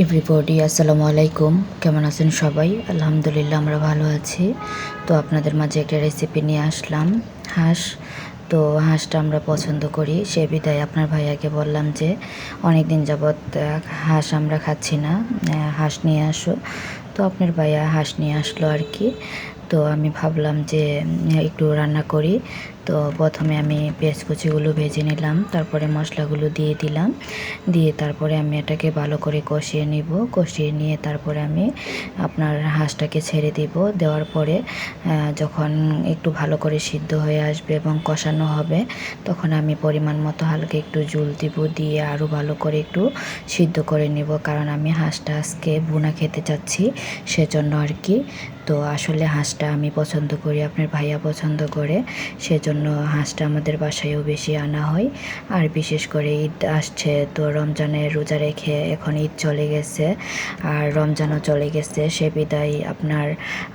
Everybody আসসালামু আলাইকুম। কেমন আছেন সবাই? আলহামদুলিল্লাহ আমরা ভালো আছি। তো আপনাদের মাঝে একটা রেসিপি নিয়ে আসলাম, হাঁস। তো হাঁসটা আমরা পছন্দ করি, সে বিধায় আপনার ভাইয়াকে বললাম যে অনেক দিন যাবৎ হাঁস আমরা খাচ্ছি না, হাঁস নিয়ে আসো। তো আপনার ভাইয়া হাঁস নিয়ে আসলো আর কি। তো আমি ভাবলাম যে একটু রান্না করি। তো প্রথমে আমি পেঁয়াজ কুচিগুলো ভেজে নিলাম, তারপরে মশলাগুলো দিয়ে দিলাম, দিয়ে তারপরে আমি এটাকে ভালো করে কষিয়ে নিব। কষিয়ে নিয়ে তারপরে আমি আপনার হাঁসটাকে ছেড়ে দিব। দেওয়ার পরে যখন একটু ভালো করে সিদ্ধ হয়ে আসবে এবং কষানো হবে, তখন আমি পরিমাণ মতো হালকা একটু জল দিব, দিয়ে আরও ভালো করে একটু সিদ্ধ করে নেব, কারণ আমি হাঁসটা আজকে ভুনা খেতে চাচ্ছি, সেজন্য আর কি। তো আসলে হাঁসটা আমি পছন্দ করি, আপনার ভাইয়া পছন্দ করে, সেজন্য হাঁসটা আমাদের বাসায়ও বেশি আনা হয়। আর বিশেষ করে ঈদ আসছে, তো রমজানের রোজা রেখে এখন ঈদ চলে গেছে আর রমজানও চলে গেছে, সে বিদায়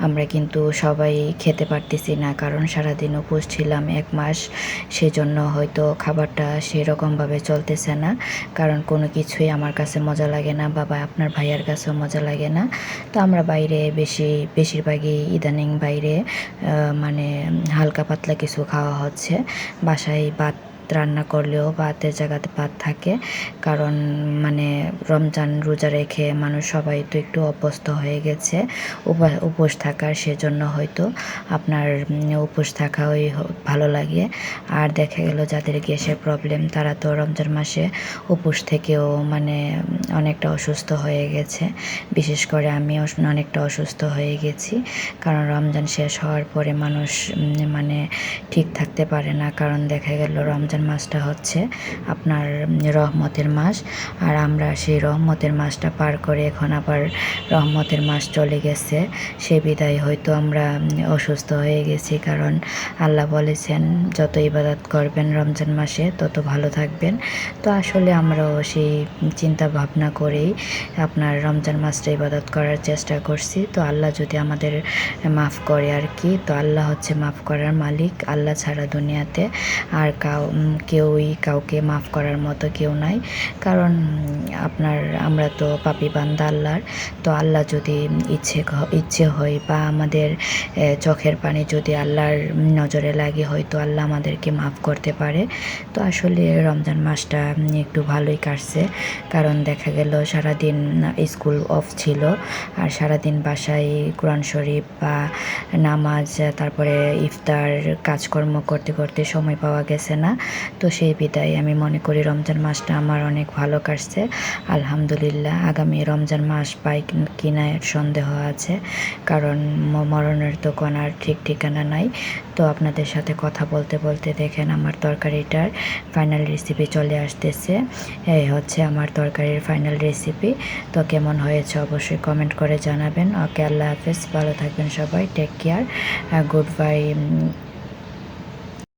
আমরা কিন্তু সবাই খেতে পারতেছি না, কারণ সারাদিন উপোস ছিলাম 1 মাস। সেজন্য হয়তো খাবারটা সেরকমভাবে চলতেছে না, কারণ কোনো কিছুই আমার কাছে মজা লাগে না, বাবা আপনার ভাইয়ার কাছেও মজা লাগে না। তো আমরা বাইরে বেশিরভাগই ইদানিং বাইরে মানে হালকা পাতলা কিছু খাওয়া হচ্ছে। বাসায় ভাত রান্না করলেও ভাতের জায়গাতে ভাত থাকে, কারণ মানে রমজান রোজা রেখে মানুষ সবাই তো একটু অভ্যস্ত হয়ে গেছে উপোস থাকার, সেজন্য হয়তো আপনার উপোস থাকা ওই ভালো লাগে। আর দেখা গেল যাদের গ্যাসের প্রবলেম, তারা তো রমজান মাসে উপোস থেকেও মানে অনেকটা অসুস্থ হয়ে গেছে। বিশেষ করে আমি অনেকটা অসুস্থ হয়ে গেছি, কারণ রমজান শেষ হওয়ার পরে মানুষ মানে ঠিক থাকতে পারে না, কারণ দেখা গেল রমজান মাসটা হচ্ছে আপনার রহমতের মাস, আর আমরা সেই রহমতের মাসটা পার করে এখন আবার রহমতের মাস চলে গেছে, সে বিদায় হয়তো আমরা অসুস্থ হয়ে গেছি, কারণ আল্লাহ বলেছেন যত ইবাদত করবেন রমজান মাসে তত ভালো থাকবেন। তো আসলে আমরাও সেই চিন্তা ভাবনা করেই আপনার রমজান মাসটা ইবাদত করার চেষ্টা করছি। তো আল্লাহ যদি আমাদের মাফ করে আর কি, তো আল্লাহ হচ্ছে মাফ করার মালিক, আল্লাহ ছাড়া দুনিয়াতে আর কেউই কাউকে মাফ করার মতো কেউ নাই, কারণ আমরা তো পাপী বান্দা আল্লাহর। তো আল্লাহ যদি ইচ্ছে হয় বা আমাদের চোখের পানি যদি আল্লাহর নজরে লাগে, হয়তো আল্লাহ আমাদেরকে মাফ করতে পারে। তো আসলে রমজান মাসটা একটু ভালোই কাটছে, কারণ দেখা গেল সারাদিন স্কুল অফ ছিল, আর সারাদিন বাসায় কোরআন শরীফ বা নামাজ, তারপরে ইফতার কাজকর্ম করতে করতে সময় পাওয়া গেছে না। তো সেই বিদায় আমি মনে করি রমজান মাসটা আমার অনেক ভালো কাটছে আলহামদুলিল্লাহ। আগামী রমজান মাস পাই কিনা সন্দেহ আছে, কারণ মরণের তো কোনো ঠিক ঠিকানা নাই। তো আপনাদের সাথে কথা বলতে বলতে দেখেন আমার তরকারিটার ফাইনাল রেসিপি চলে আসতেছে। এই হচ্ছে আমার তরকারির ফাইনাল রেসিপি। তো কেমন হয়েছে অবশ্যই কমেন্ট করে জানাবেন। ওকে, আল্লাহ হাফেজ, ভালো থাকবেন সবাই, টেক কেয়ার, গুড বাই।